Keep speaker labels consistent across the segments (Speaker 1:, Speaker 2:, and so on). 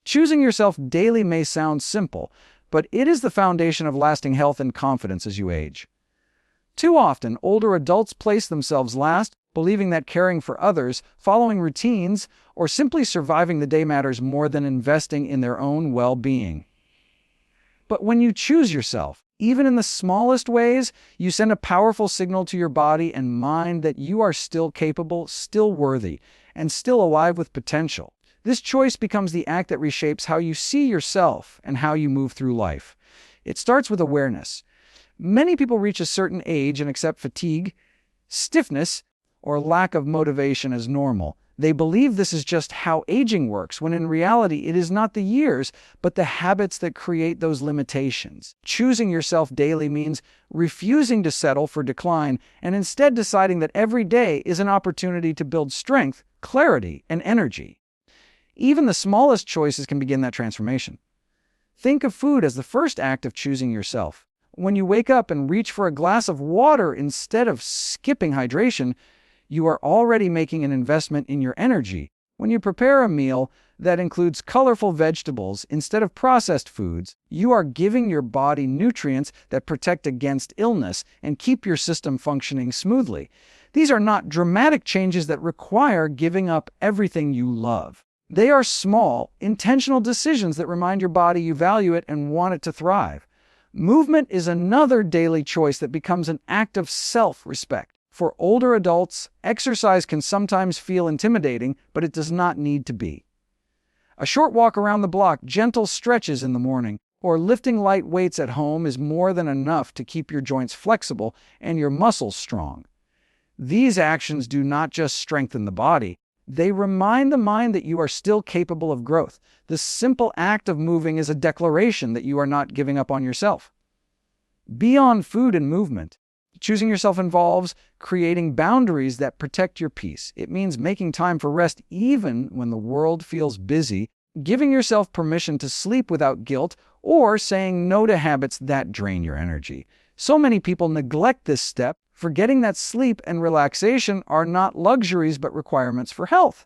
Speaker 1: Choosing yourself daily may sound simple, but it is the foundation of lasting health and confidence as you age. Too often, older adults place themselves last, believing that caring for others, following routines, or simply surviving the day matters more than investing in their own well-being. But when you choose yourself, even in the smallest ways, you send a powerful signal to your body and mind that you are still capable, still worthy, and still alive with potential. This choice becomes the act that reshapes how you see yourself and how you move through life. It starts with awareness. Many people reach a certain age and accept fatigue, stiffness, or lack of motivation as normal. They believe this is just how aging works, when in reality it is not the years, but the habits that create those limitations. Choosing yourself daily means refusing to settle for decline and instead deciding that every day is an opportunity to build strength, clarity, and energy. Even the smallest choices can begin that transformation. Think of food as the first act of choosing yourself. When you wake up and reach for a glass of water instead of skipping hydration, you are already making an investment in your energy. When you prepare a meal that includes colorful vegetables instead of processed foods, you are giving your body nutrients that protect against illness and keep your system functioning smoothly. These are not dramatic changes that require giving up everything you love. They are small, intentional decisions that remind your body you value it and want it to thrive. Movement is another daily choice that becomes an act of self-respect. For older adults, exercise can sometimes feel intimidating, but it does not need to be. A short walk around the block, gentle stretches in the morning, or lifting light weights at home is more than enough to keep your joints flexible and your muscles strong. These actions do not just strengthen the body, they remind the mind that you are still capable of growth. The simple act of moving is a declaration that you are not giving up on yourself. Beyond food and movement, choosing yourself involves creating boundaries that protect your peace. It means making time for rest even when the world feels busy, giving yourself permission to sleep without guilt, or saying no to habits that drain your energy. So many people neglect this step, forgetting that sleep and relaxation are not luxuries but requirements for health.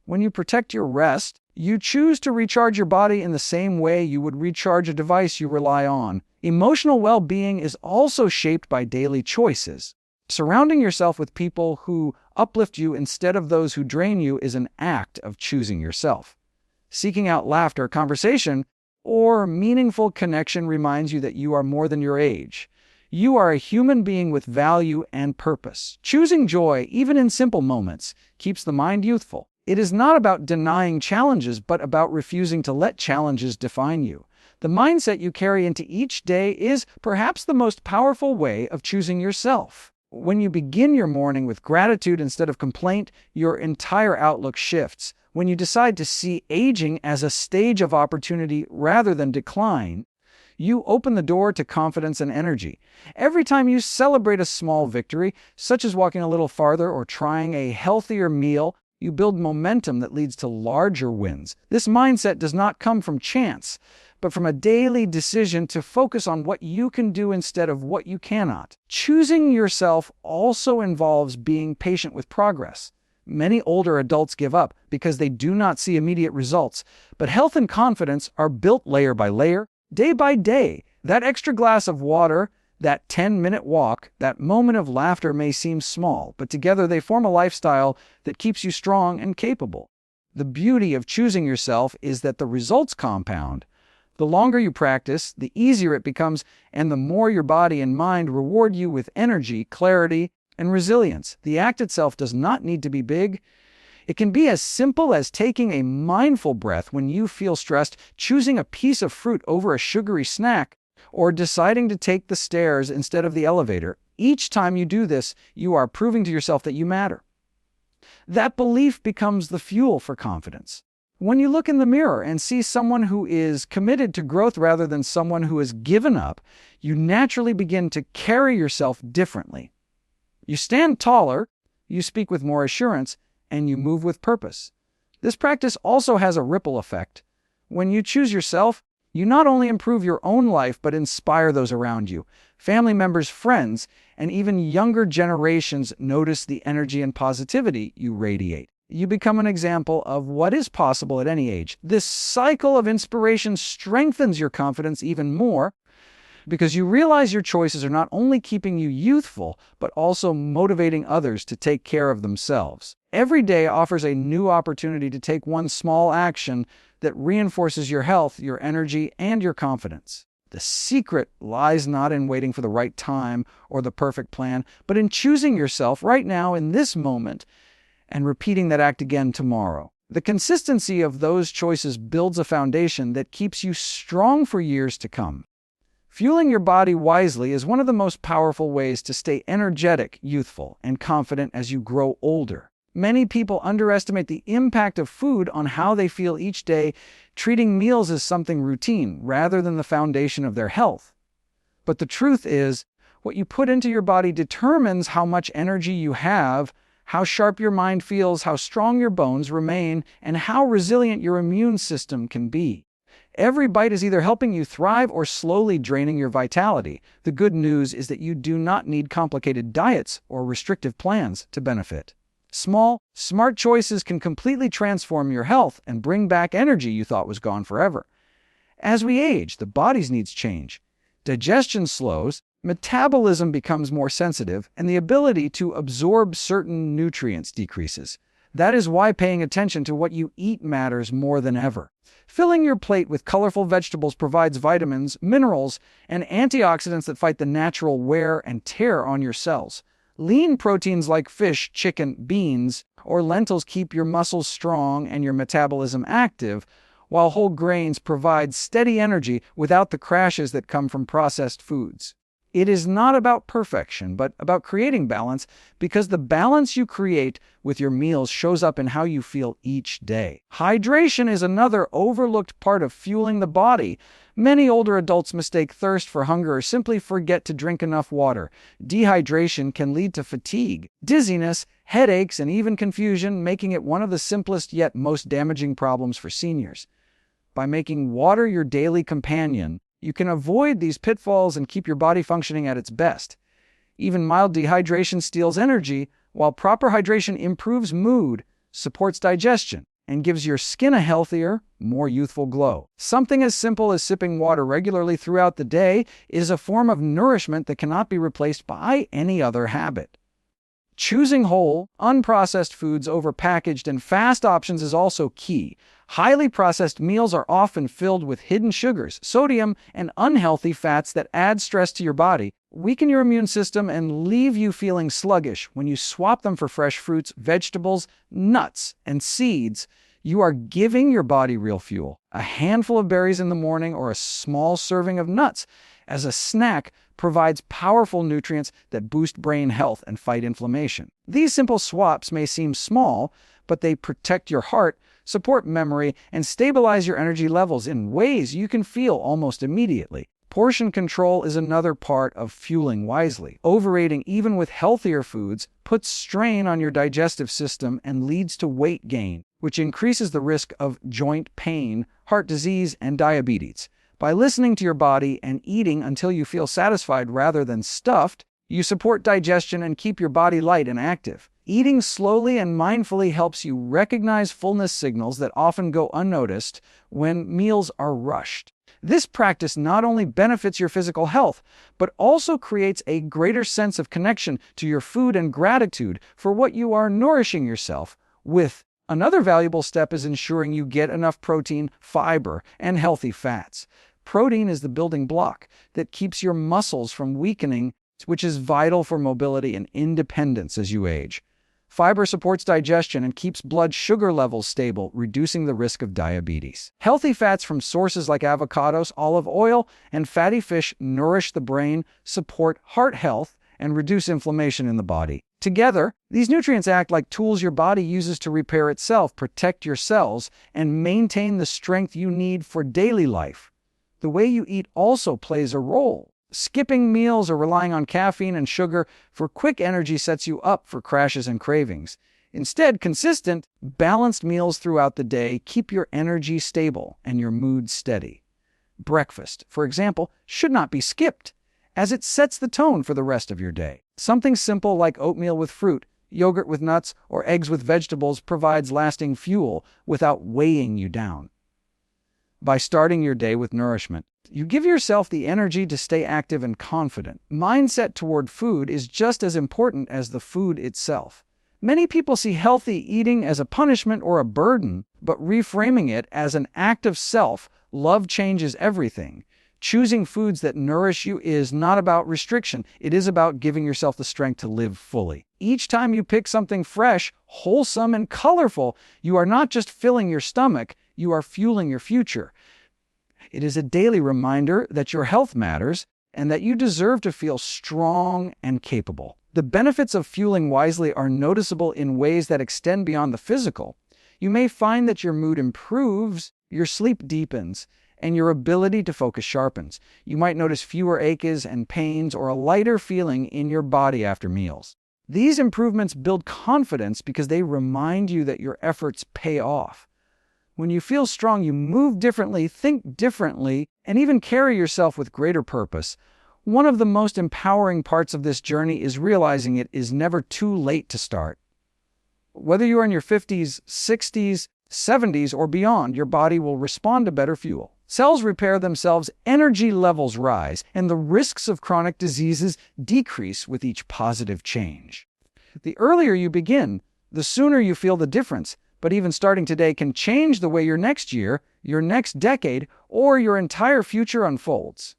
Speaker 1: When you protect your rest, you choose to recharge your body in the same way you would recharge a device you rely on. Emotional well-being is also shaped by daily choices. Surrounding yourself with people who uplift you instead of those who drain you is an act of choosing yourself. Seeking out laughter, conversation, or meaningful connection reminds you that you are more than your age. You are a human being with value and purpose. Choosing joy, even in simple moments, keeps the mind youthful. It is not about denying challenges, but about refusing to let challenges define you. The mindset you carry into each day is perhaps the most powerful way of choosing yourself. When you begin your morning with gratitude instead of complaint, your entire outlook shifts. When you decide to see aging as a stage of opportunity rather than decline, you open the door to confidence and energy. Every time you celebrate a small victory, such as walking a little farther or trying a healthier meal, you build momentum that leads to larger wins. This mindset does not come from chance, but from a daily decision to focus on what you can do instead of what you cannot. Choosing yourself also involves being patient with progress. Many older adults give up because they do not see immediate results, but health and confidence are built layer by layer, day by day. That extra glass of water, that 10-minute walk, that moment of laughter may seem small, but together they form a lifestyle that keeps you strong and capable. The beauty of choosing yourself is that the results compound. The longer you practice, the easier it becomes, and the more your body and mind reward you with energy, clarity, and resilience. The act itself does not need to be big. It can be as simple as taking a mindful breath when you feel stressed, choosing a piece of fruit over a sugary snack, or deciding to take the stairs instead of the elevator. Each time you do this, you are proving to yourself that you matter. That belief becomes the fuel for confidence. When you look in the mirror and see someone who is committed to growth rather than someone who has given up, you naturally begin to carry yourself differently. You stand taller, you speak with more assurance, and you move with purpose. This practice also has a ripple effect. When you choose yourself, you not only improve your own life, but inspire those around you. Family members, friends, and even younger generations notice the energy and positivity you radiate. you become an example of what is possible at any age. This cycle of inspiration strengthens your confidence even more because you realize your choices are not only keeping you youthful, but also motivating others to take care of themselves. Every day offers a new opportunity to take one small action that reinforces your health, your energy, and your confidence. The secret lies not in waiting for the right time or the perfect plan, but in choosing yourself right now in this moment and repeating that act again tomorrow. The consistency of those choices builds a foundation that keeps you strong for years to come. Fueling your body wisely is one of the most powerful ways to stay energetic, youthful, and confident as you grow older. Many people underestimate the impact of food on how they feel each day, treating meals as something routine rather than the foundation of their health. But the truth is, what you put into your body determines how much energy you have, how sharp your mind feels, how strong your bones remain, and how resilient your immune system can be. Every bite is either helping you thrive or slowly draining your vitality. The good news is that you do not need complicated diets or restrictive plans to benefit. Small, smart choices can completely transform your health and bring back energy you thought was gone forever. As we age, the body's needs change. Digestion slows, metabolism becomes more sensitive, and the ability to absorb certain nutrients decreases. That is why paying attention to what you eat matters more than ever. Filling your plate with colorful vegetables provides vitamins, minerals, and antioxidants that fight the natural wear and tear on your cells. Lean proteins like fish, chicken, beans, or lentils keep your muscles strong and your metabolism active, while whole grains provide steady energy without the crashes that come from processed foods. It is not about perfection, but about creating balance, because the balance you create with your meals shows up in how you feel each day. Hydration is another overlooked part of fueling the body. Many older adults mistake thirst for hunger or simply forget to drink enough water. Dehydration can lead to fatigue, dizziness, headaches, and even confusion, making it one of the simplest yet most damaging problems for seniors. By making water your daily companion, you can avoid these pitfalls and keep your body functioning at its best. Even mild dehydration steals energy, while proper hydration improves mood, supports digestion, and gives your skin a healthier, more youthful glow. Something as simple as sipping water regularly throughout the day is a form of nourishment that cannot be replaced by any other habit. Choosing whole, unprocessed foods over packaged and fast options is also key. Highly processed meals are often filled with hidden sugars, sodium, and unhealthy fats that add stress to your body, weaken your immune system, and leave you feeling sluggish. When you swap them for fresh fruits, vegetables, nuts, and seeds, you are giving your body real fuel. A handful of berries in the morning or a small serving of nuts as a snack provides powerful nutrients that boost brain health and fight inflammation. These simple swaps may seem small, but they protect your heart, support memory, and stabilize your energy levels in ways you can feel almost immediately. Portion control is another part of fueling wisely. Overeating, even with healthier foods, puts strain on your digestive system and leads to weight gain, which increases the risk of joint pain, heart disease, and diabetes. By listening to your body and eating until you feel satisfied rather than stuffed, you support digestion and keep your body light and active. Eating slowly and mindfully helps you recognize fullness signals that often go unnoticed when meals are rushed. This practice not only benefits your physical health, but also creates a greater sense of connection to your food and gratitude for what you are nourishing yourself with. Another valuable step is ensuring you get enough protein, fiber, and healthy fats. Protein is the building block that keeps your muscles from weakening, which is vital for mobility and independence as you age. Fiber supports digestion and keeps blood sugar levels stable, reducing the risk of diabetes. Healthy fats from sources like avocados, olive oil, and fatty fish nourish the brain, support heart health, and reduce inflammation in the body. Together, these nutrients act like tools your body uses to repair itself, protect your cells, and maintain the strength you need for daily life. The way you eat also plays a role. Skipping meals or relying on caffeine and sugar for quick energy sets you up for crashes and cravings. Instead, consistent, balanced meals throughout the day keep your energy stable and your mood steady. Breakfast, for example, should not be skipped, as it sets the tone for the rest of your day. Something simple like oatmeal with fruit, Yogurt with nuts or eggs with vegetables provides lasting fuel without weighing you down. By starting your day with nourishment, you give yourself the energy to stay active and confident. Mindset toward food is just as important as the food itself. Many people see healthy eating as a punishment or a burden, but reframing it as an act of self-love changes everything. Choosing foods that nourish you is not about restriction. It is about giving yourself the strength to live fully. Each time you pick something fresh, wholesome, and colorful, you are not just filling your stomach, you are fueling your future. It is a daily reminder that your health matters and that you deserve to feel strong and capable. The benefits of fueling wisely are noticeable in ways that extend beyond the physical. You may find that your mood improves, your sleep deepens, and your ability to focus sharpens. You might notice fewer aches and pains or a lighter feeling in your body after meals. These improvements build confidence because they remind you that your efforts pay off. When you feel strong, you move differently, think differently, and even carry yourself with greater purpose. One of the most empowering parts of this journey is realizing it is never too late to start. Whether you are in your 50s, 60s, 70s, or beyond, your body will respond to better fuel. Cells repair themselves, energy levels rise, and the risks of chronic diseases decrease with each positive change. The earlier you begin, the sooner you feel the difference. But even starting today can change the way your next year, your next decade, or your entire future unfolds.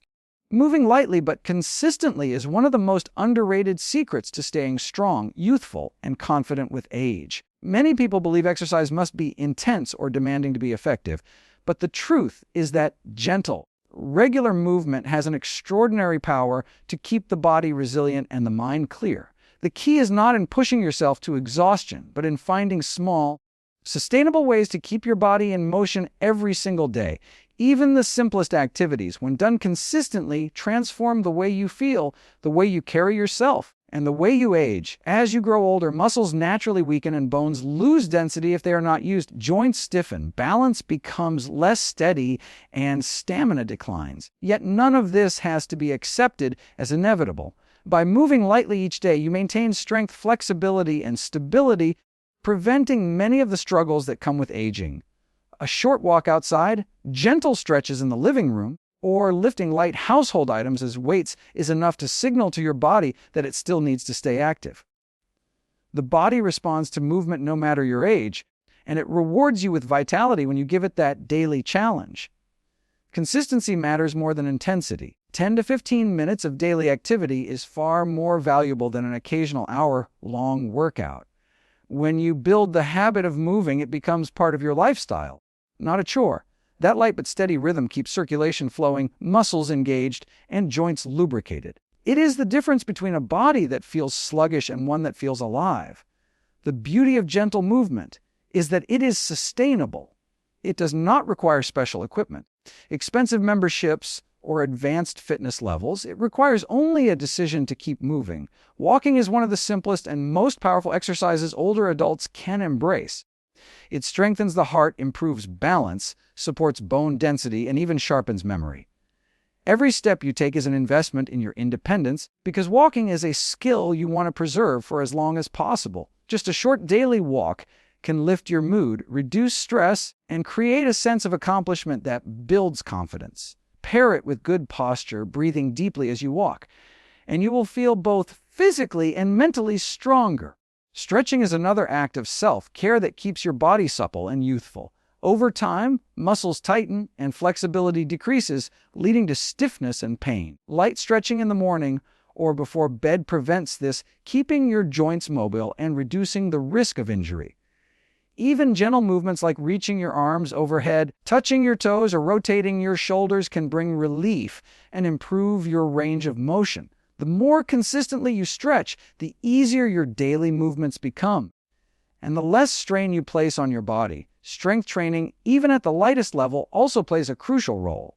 Speaker 1: Moving lightly but consistently is one of the most underrated secrets to staying strong, youthful, and confident with age. Many people believe exercise must be intense or demanding to be effective, but the truth is that gentle, regular movement has an extraordinary power to keep the body resilient and the mind clear. The key is not in pushing yourself to exhaustion, but in finding small, sustainable ways to keep your body in motion every single day. Even the simplest activities, when done consistently, transform the way you feel, the way you carry yourself, and the way you age. As you grow older, muscles naturally weaken and bones lose density if they are not used. Joints stiffen, balance becomes less steady, and stamina declines. Yet none of this has to be accepted as inevitable. By moving lightly each day, you maintain strength, flexibility, and stability, preventing many of the struggles that come with aging. A short walk outside, gentle stretches in the living room, or lifting light household items as weights is enough to signal to your body that it still needs to stay active. The body responds to movement no matter your age, and it rewards you with vitality when you give it that daily challenge. Consistency matters more than intensity. 10 to 15 minutes of daily activity is far more valuable than an occasional hour-long workout. When you build the habit of moving, it becomes part of your lifestyle, not a chore. That light but steady rhythm keeps circulation flowing, muscles engaged, and joints lubricated. It is the difference between a body that feels sluggish and one that feels alive. The beauty of gentle movement is that it is sustainable. It does not require special equipment, expensive memberships, or advanced fitness levels. It requires only a decision to keep moving. Walking is one of the simplest and most powerful exercises older adults can embrace. It strengthens the heart, improves balance, supports bone density, and even sharpens memory. Every step you take is an investment in your independence because walking is a skill you want to preserve for as long as possible. Just a short daily walk can lift your mood, reduce stress, and create a sense of accomplishment that builds confidence. Pair it with good posture, breathing deeply as you walk, and you will feel both physically and mentally stronger. Stretching is another act of self-care that keeps your body supple and youthful. Over time, muscles tighten and flexibility decreases, leading to stiffness and pain. Light stretching in the morning or before bed prevents this, keeping your joints mobile and reducing the risk of injury. Even gentle movements like reaching your arms overhead, touching your toes, or rotating your shoulders can bring relief and improve your range of motion. The more consistently you stretch, the easier your daily movements become, and the less strain you place on your body. Strength training, even at the lightest level, also plays a crucial role.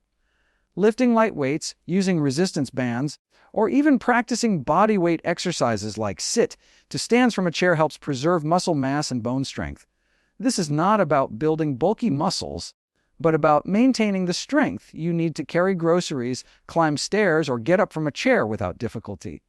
Speaker 1: Lifting light weights, using resistance bands, or even practicing body weight exercises like sit to stands from a chair helps preserve muscle mass and bone strength. This is not about building bulky muscles, but about maintaining the strength you need to carry groceries, climb stairs, or get up from a chair without difficulty.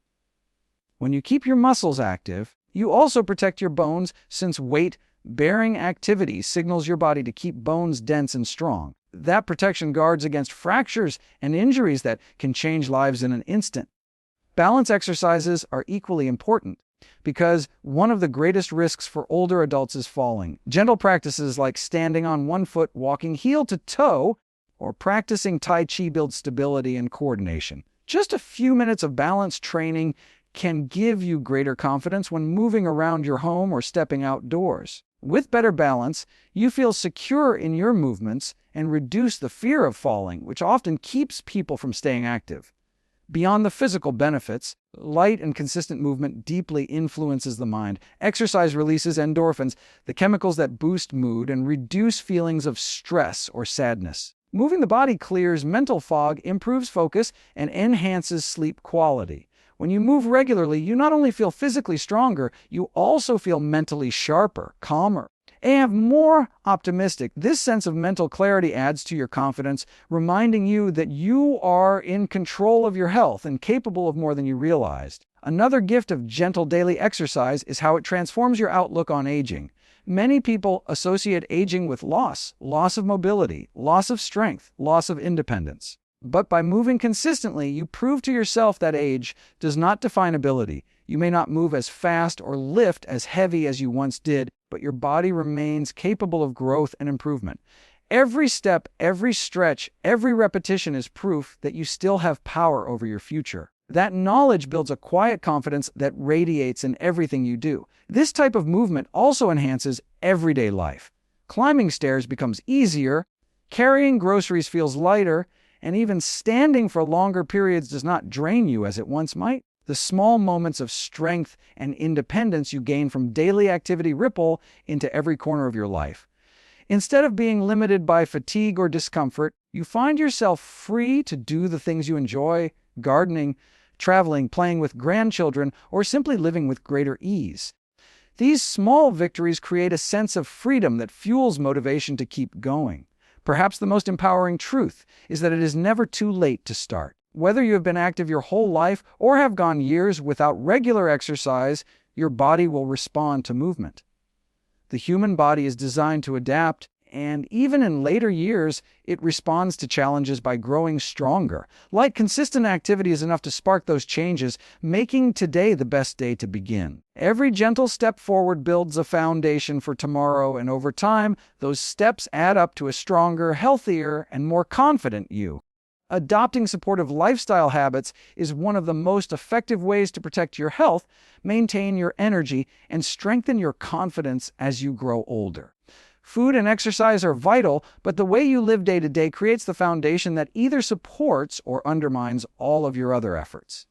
Speaker 1: When you keep your muscles active, You also protect your bones since weight-bearing activity signals your body to keep bones dense and strong. That protection guards against fractures and injuries that can change lives in an instant. Balance exercises are equally important because one of the greatest risks for older adults is falling. Gentle practices like standing on one foot, walking heel to toe, or practicing Tai Chi build stability and coordination. Just a few minutes of balance training can give you greater confidence when moving around your home or stepping outdoors. With better balance, you feel secure in your movements and reduce the fear of falling, which often keeps people from staying active. Beyond the physical benefits, light and consistent movement deeply influences the mind. Exercise releases endorphins, the chemicals that boost mood and reduce feelings of stress or sadness. Moving the body clears mental fog, improves focus, and enhances sleep quality. When you move regularly, you not only feel physically stronger, you also feel mentally sharper, calmer, and more optimistic. This sense of mental clarity adds to your confidence, reminding you that you are in control of your health and capable of more than you realized. Another gift of gentle daily exercise is how it transforms your outlook on aging. Many people associate aging with loss of mobility, loss of strength, loss of independence. But by moving consistently, you prove to yourself that age does not define ability. You may not move as fast or lift as heavy as you once did, but your body remains capable of growth and improvement. Every step, every stretch, every repetition is proof that you still have power over your future. That knowledge builds a quiet confidence that radiates in everything you do. This type of movement also enhances everyday life. Climbing stairs becomes easier, carrying groceries feels lighter, and even standing for longer periods does not drain you as it once might. The small moments of strength and independence you gain from daily activity ripple into every corner of your life. Instead of being limited by fatigue or discomfort, you find yourself free to do the things you enjoy: gardening, traveling, playing with grandchildren, or simply living with greater ease. These small victories create a sense of freedom that fuels motivation to keep going. Perhaps the most empowering truth is that it is never too late to start. Whether you have been active your whole life or have gone years without regular exercise, your body will respond to movement. The human body is designed to adapt, and even in later years, it responds to challenges by growing stronger. Light, consistent activity is enough to spark those changes, making today the best day to begin. Every gentle step forward builds a foundation for tomorrow, and over time, those steps add up to a stronger, healthier, and more confident you. Adopting supportive lifestyle habits is one of the most effective ways to protect your health, maintain your energy, and strengthen your confidence as you grow older. Food and exercise are vital, but the way you live day to day creates the foundation that either supports or undermines all of your other efforts.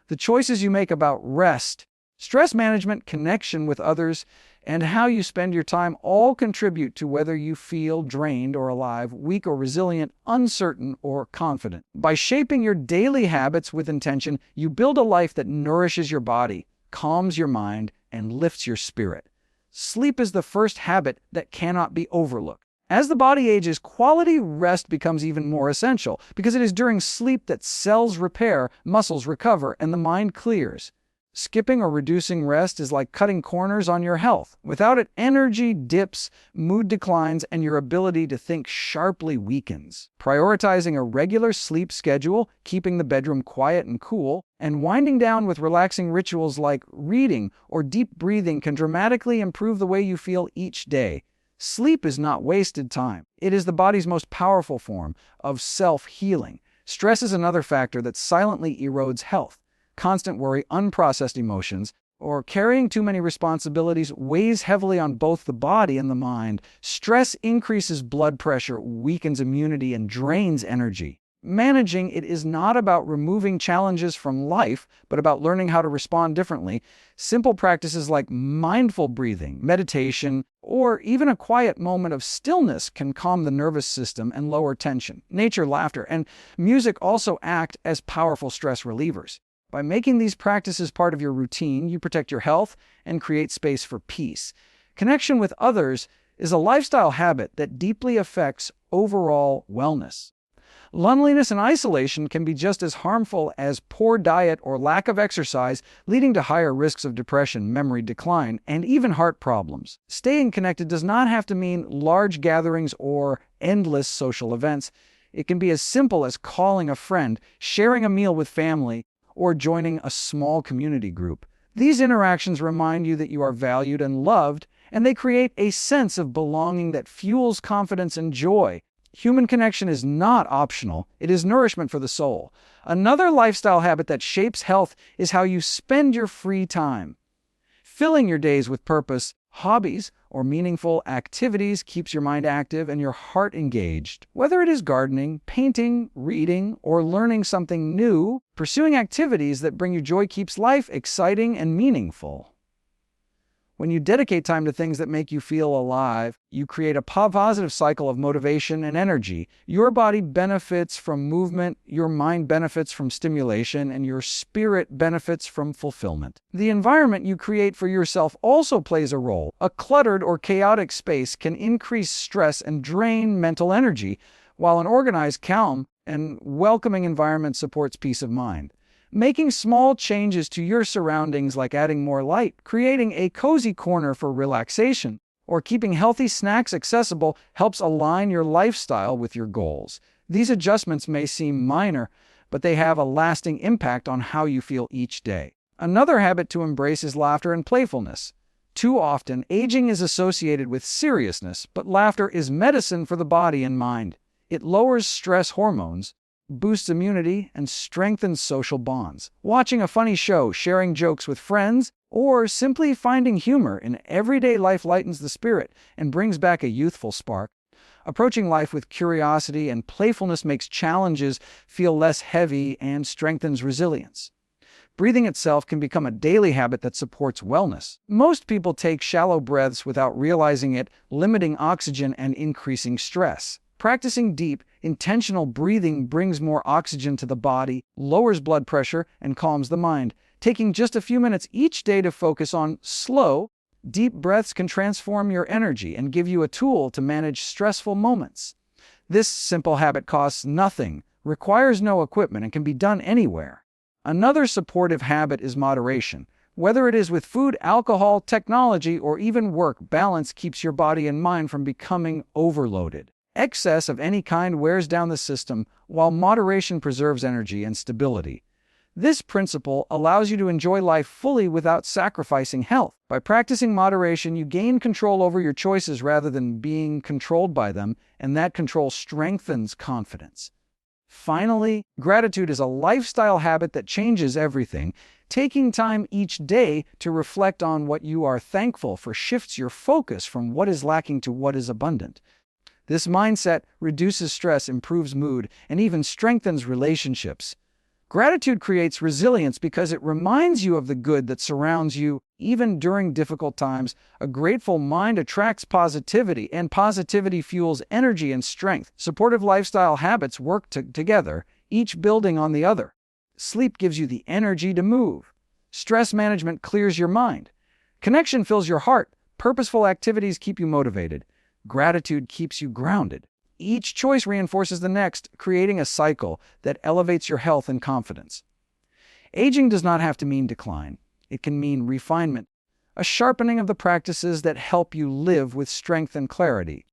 Speaker 1: The choices you make about rest, stress management, connection with others, and how you spend your time all contribute to whether you feel drained or alive, weak or resilient, uncertain or confident. By shaping your daily habits with intention, you build a life that nourishes your body, calms your mind, and lifts your spirit. Sleep is the first habit that cannot be overlooked. As the body ages, quality rest becomes even more essential because it is during sleep that cells repair, muscles recover, and the mind clears. Skipping or reducing rest is like cutting corners on your health. Without it, energy dips, mood declines, and your ability to think sharply weakens. Prioritizing a regular sleep schedule, keeping the bedroom quiet and cool, and winding down with relaxing rituals like reading or deep breathing can dramatically improve the way you feel each day. Sleep is not wasted time. It is the body's most powerful form of self-healing. Stress is another factor that silently erodes health. Constant worry, unprocessed emotions, or carrying too many responsibilities weighs heavily on both the body and the mind. Stress increases blood pressure, weakens immunity, and drains energy. Managing it is not about removing challenges from life, but about learning how to respond differently. Simple practices like mindful breathing, meditation, or even a quiet moment of stillness can calm the nervous system and lower tension. Nature, laughter, and music also act as powerful stress relievers. By making these practices part of your routine, you protect your health and create space for peace. Connection with others is a lifestyle habit that deeply affects overall wellness. Loneliness and isolation can be just as harmful as poor diet or lack of exercise, leading to higher risks of depression, memory decline, and even heart problems. Staying connected does not have to mean large gatherings or endless social events. It can be as simple as calling a friend, sharing a meal with family, or joining a small community group. These interactions remind you that you are valued and loved, and they create a sense of belonging that fuels confidence and joy. Human connection is not optional, it is nourishment for the soul. Another lifestyle habit that shapes health is how you spend your free time. Filling your days with purpose, hobbies, or meaningful activities keeps your mind active and your heart engaged. Whether it is gardening, painting, reading, or learning something new, pursuing activities that bring you joy keeps life exciting and meaningful. When you dedicate time to things that make you feel alive, you create a positive cycle of motivation and energy. Your body benefits from movement, your mind benefits from stimulation, and your spirit benefits from fulfillment. The environment you create for yourself also plays a role. A cluttered or chaotic space can increase stress and drain mental energy, while an organized, calm, and welcoming environment supports peace of mind. Making small changes to your surroundings, like adding more light, creating a cozy corner for relaxation, or keeping healthy snacks accessible, helps align your lifestyle with your goals. These adjustments may seem minor, but they have a lasting impact on how you feel each day. Another habit to embrace is laughter and playfulness. Too often, aging is associated with seriousness, but laughter is medicine for the body and mind. It lowers stress hormones, boosts immunity, and strengthens social bonds. Watching a funny show, sharing jokes with friends, or simply finding humor in everyday life lightens the spirit and brings back a youthful spark. Approaching life with curiosity and playfulness makes challenges feel less heavy and strengthens resilience. Breathing itself can become a daily habit that supports wellness. Most people take shallow breaths without realizing it, limiting oxygen and increasing stress. Practicing deep, intentional breathing brings more oxygen to the body, lowers blood pressure, and calms the mind. Taking just a few minutes each day to focus on slow, deep breaths can transform your energy and give you a tool to manage stressful moments. This simple habit costs nothing, requires no equipment, and can be done anywhere. Another supportive habit is moderation. Whether it is with food, alcohol, technology, or even work, balance keeps your body and mind from becoming overloaded. Excess of any kind wears down the system, while moderation preserves energy and stability. This principle allows you to enjoy life fully without sacrificing health. By practicing moderation, you gain control over your choices rather than being controlled by them, and that control strengthens confidence. Finally, gratitude is a lifestyle habit that changes everything. Taking time each day to reflect on what you are thankful for shifts your focus from what is lacking to what is abundant. This mindset reduces stress, improves mood, and even strengthens relationships. Gratitude creates resilience because it reminds you of the good that surrounds you, even during difficult times. A grateful mind attracts positivity, and positivity fuels energy and strength. Supportive lifestyle habits work together, each building on the other. Sleep gives you the energy to move. Stress management clears your mind. Connection fills your heart. Purposeful activities keep you motivated. Gratitude keeps you grounded. Each choice reinforces the next, creating a cycle that elevates your health and confidence. Aging does not have to mean decline. It can mean refinement, a sharpening of the practices that help you live with strength and clarity.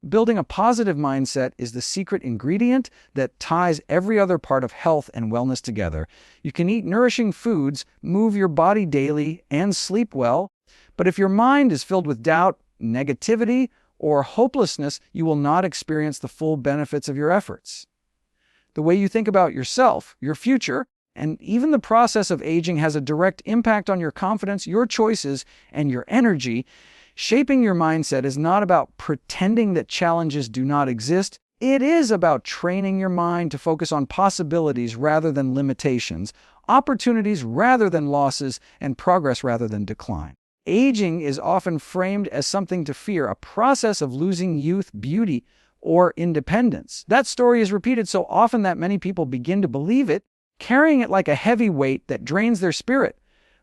Speaker 1: Building a positive mindset is the secret ingredient that ties every other part of health and wellness together. You can eat nourishing foods, move your body daily, and sleep well, but if your mind is filled with doubt, negativity, or hopelessness, you will not experience the full benefits of your efforts. The way you think about yourself, your future, and even the process of aging has a direct impact on your confidence, your choices, and your energy. Shaping your mindset is not about pretending that challenges do not exist. It is about training your mind to focus on possibilities rather than limitations, opportunities rather than losses, and progress rather than decline. Aging is often framed as something to fear, a process of losing youth, beauty, or independence. That story is repeated so often that many people begin to believe it, carrying it like a heavy weight that drains their spirit.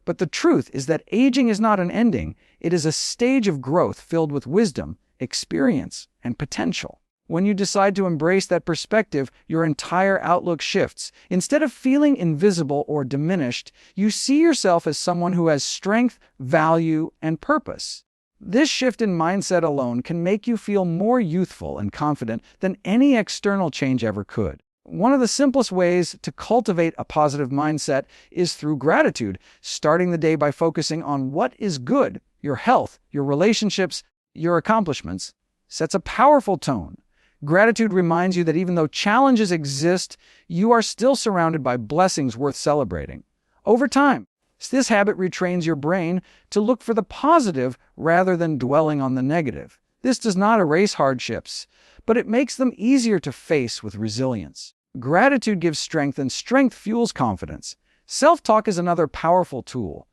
Speaker 1: But the truth is that aging is not an ending. It is a stage of growth filled with wisdom, experience, and potential. When you decide to embrace that perspective, your entire outlook shifts. Instead of feeling invisible or diminished, you see yourself as someone who has strength, value, and purpose. This shift in mindset alone can make you feel more youthful and confident than any external change ever could. One of the simplest ways to cultivate a positive mindset is through gratitude, starting the day by focusing on what is good. Your health, your relationships, your accomplishments sets a powerful tone. Gratitude reminds you that even though challenges exist, you are still surrounded by blessings worth celebrating. Over time, this habit retrains your brain to look for the positive rather than dwelling on the negative. This does not erase hardships, but it makes them easier to face with resilience. Gratitude gives strength, and strength fuels confidence. Self-talk is another powerful tool.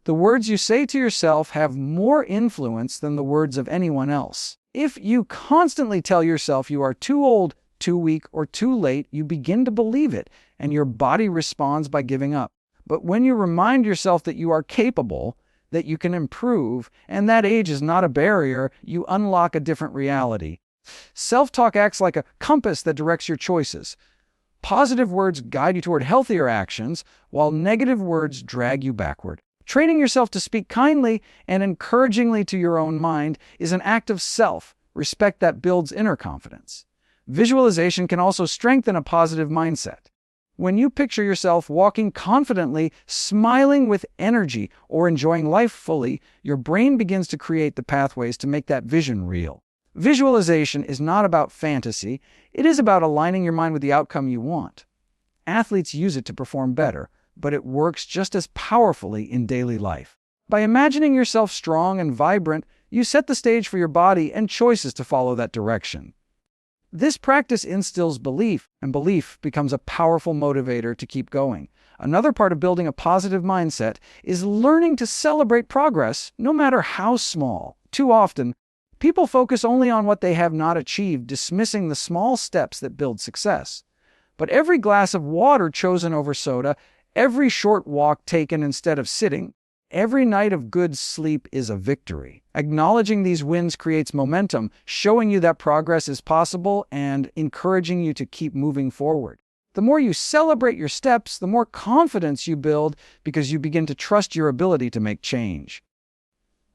Speaker 1: The words you say to yourself have more influence than the words of anyone else. If you constantly tell yourself you are too old, too weak, or too late, you begin to believe it, and your body responds by giving up. But when you remind yourself that you are capable, that you can improve, and that age is not a barrier, you unlock a different reality. Self-talk acts like a compass that directs your choices. Positive words guide you toward healthier actions, while negative words drag you backward. Training yourself to speak kindly and encouragingly to your own mind is an act of self-respect that builds inner confidence. Visualization can also strengthen a positive mindset. When you picture yourself walking confidently, smiling with energy, or enjoying life fully, your brain begins to create the pathways to make that vision real. Visualization is not about fantasy, it is about aligning your mind with the outcome you want. Athletes use it to perform better, but it works just as powerfully in daily life. By imagining yourself strong and vibrant, you set the stage for your body and choices to follow that direction. This practice instills belief, and belief becomes a powerful motivator to keep going. Another part of building a positive mindset is learning to celebrate progress, no matter how small. Too often, people focus only on what they have not achieved, dismissing the small steps that build success. But every glass of water chosen over soda, every short walk taken instead of sitting, every night of good sleep is a victory. Acknowledging these wins creates momentum, showing you that progress is possible and encouraging you to keep moving forward. The more you celebrate your steps, the more confidence you build because you begin to trust your ability to make change.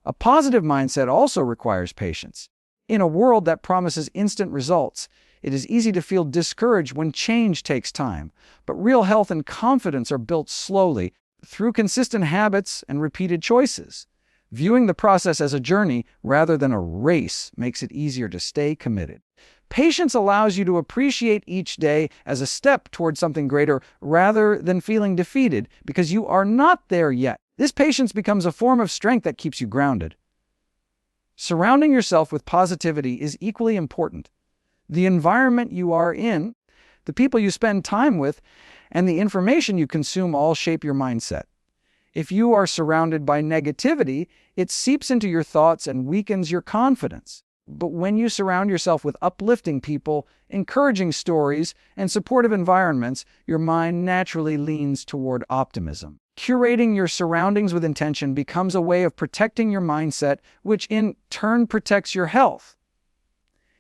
Speaker 1: A positive mindset also requires patience. In a world that promises instant results, it is easy to feel discouraged when change takes time, but real health and confidence are built slowly through consistent habits and repeated choices. Viewing the process as a journey rather than a race makes it easier to stay committed. Patience allows you to appreciate each day as a step toward something greater rather than feeling defeated because you are not there yet. This patience becomes a form of strength that keeps you grounded. Surrounding yourself with positivity is equally important. The environment you are in, the people you spend time with, and the information you consume all shape your mindset. If you are surrounded by negativity, it seeps into your thoughts and weakens your confidence. But when you surround yourself with uplifting people, encouraging stories, and supportive environments, your mind naturally leans toward optimism. Curating your surroundings with intention becomes a way of protecting your mindset, which in turn protects your health.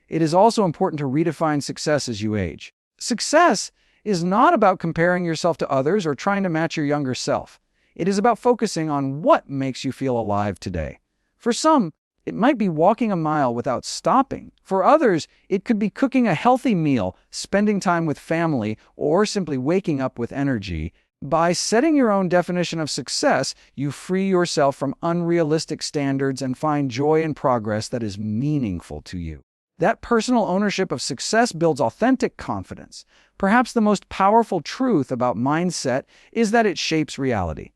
Speaker 1: It is also important to redefine success as you age. Success is not about comparing yourself to others or trying to match your younger self. It is about focusing on what makes you feel alive today. For some, it might be walking a mile without stopping. For others, it could be cooking a healthy meal, spending time with family, or simply waking up with energy. By setting your own definition of success, you free yourself from unrealistic standards and find joy in progress that is meaningful to you. That personal ownership of success builds authentic confidence. Perhaps the most powerful truth about mindset is that it shapes reality.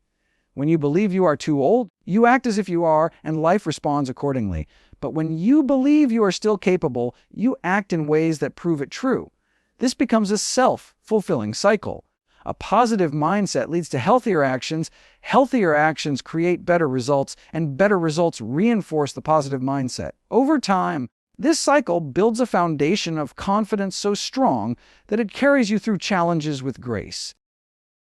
Speaker 1: When you believe you are too old, you act as if you are, and life responds accordingly. But when you believe you are still capable, you act in ways that prove it true. This becomes a self-fulfilling cycle. A positive mindset leads to healthier actions create better results, and better results reinforce the positive mindset. Over time, this cycle builds a foundation of confidence so strong that it carries you through challenges with grace.